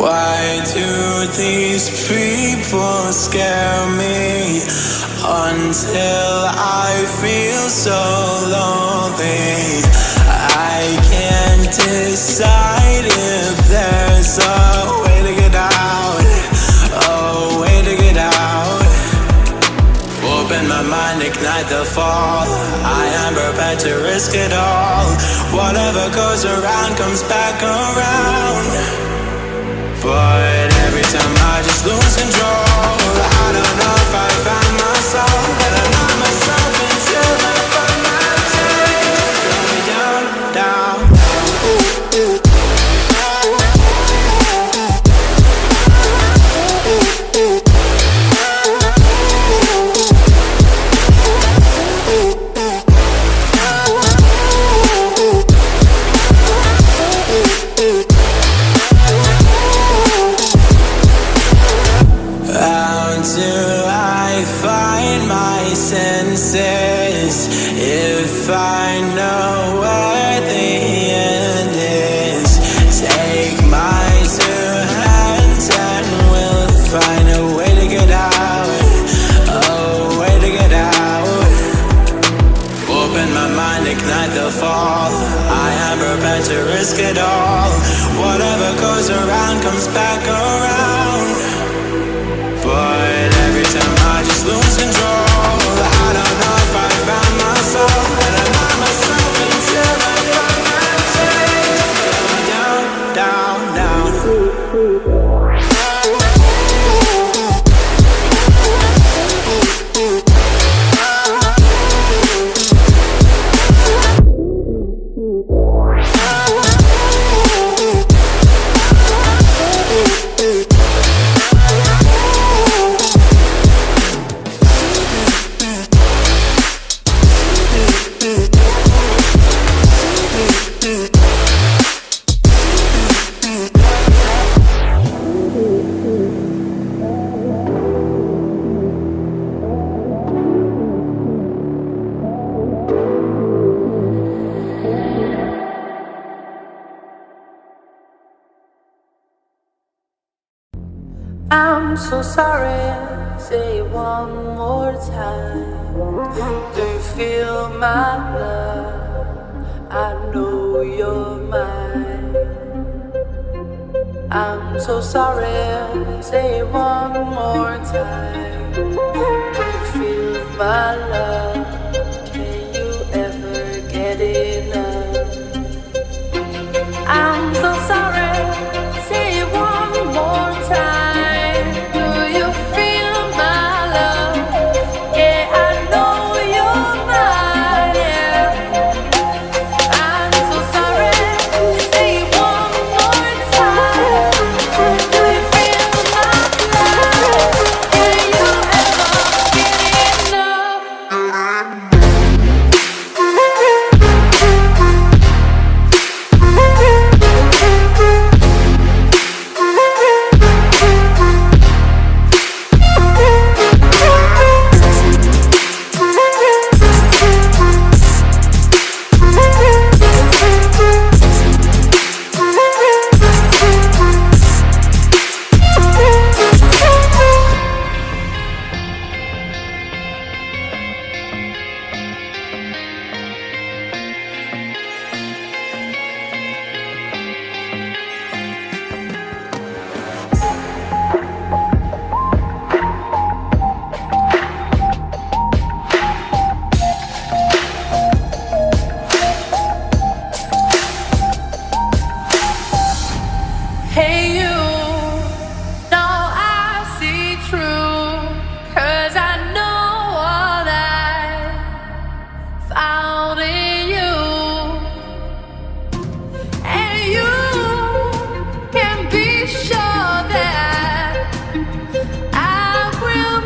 Why do these people scare me until I feel so lonely? I can't decide if there's a way to get out, a way to get out. Open my mind, ignite the fall. I am prepared to risk it all. Whatever goes around comes back around. But every time I just lose control. I don't know if I found my soul, and I'm not myself until I find my taste. Going down, down. If I know where the end is, take my two hands and we'll find a way to get out, a way to get out. Open my mind, ignite the fall. I am prepared to risk it all. Whatever goes around comes back around. But every time I just lose control. I don't know if I found my soul, and I'm not myself until I find my taste. Going down, down, down. I'm so sorry, say it one more time. Do you feel my love? I know you're mine. I'm so sorry, say it one more time. Do you feel my love? Can you ever get enough? I'm so sorry, say it one more time. Now I see through, 'cause I know what I found in you. And you can be sure that I will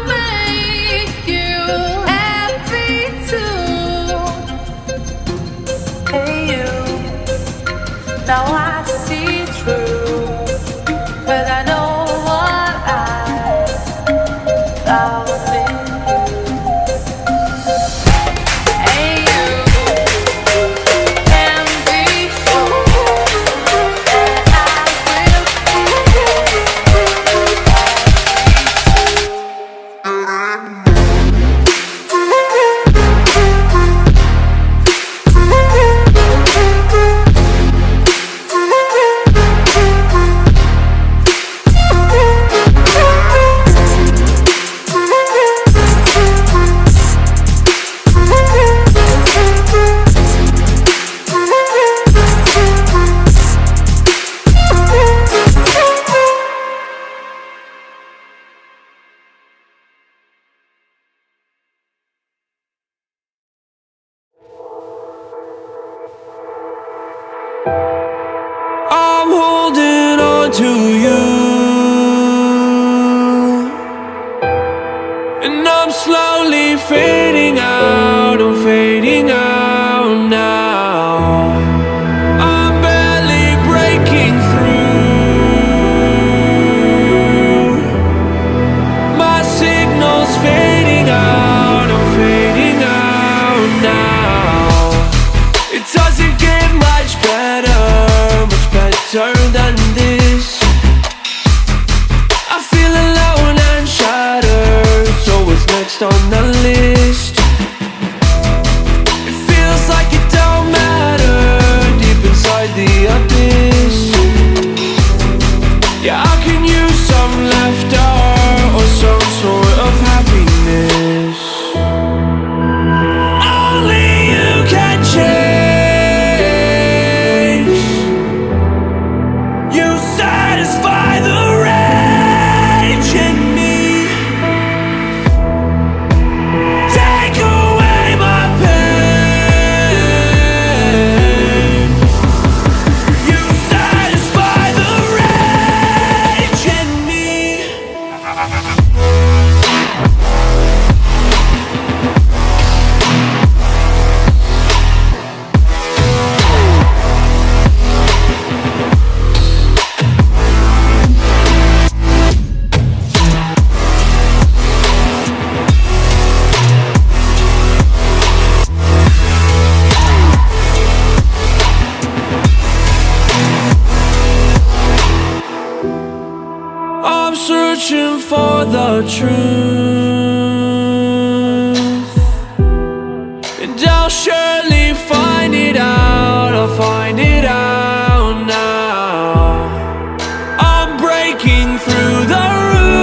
on to you. And I'm slowly fading out, I'm fading out now. I'm barely breaking through. My signal's fading out, I'm fading out now. It doesn't get much better than this. I feel alone and shattered, so what's next on the list? It feels like it don't matter deep inside the abyss. Yeah, I can use some laughter or some sort of happiness. Only you can change. Searching for the truth, and I'll surely find it out, I'll find it out now. I'm breaking through the rules.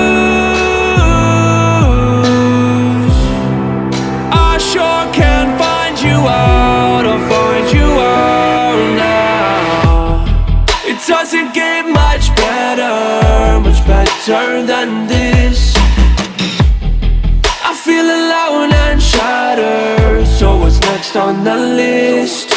I sure can find you out, I'll find you out now. It doesn't get much better than this. I feel alone and shattered, so what's next on the list?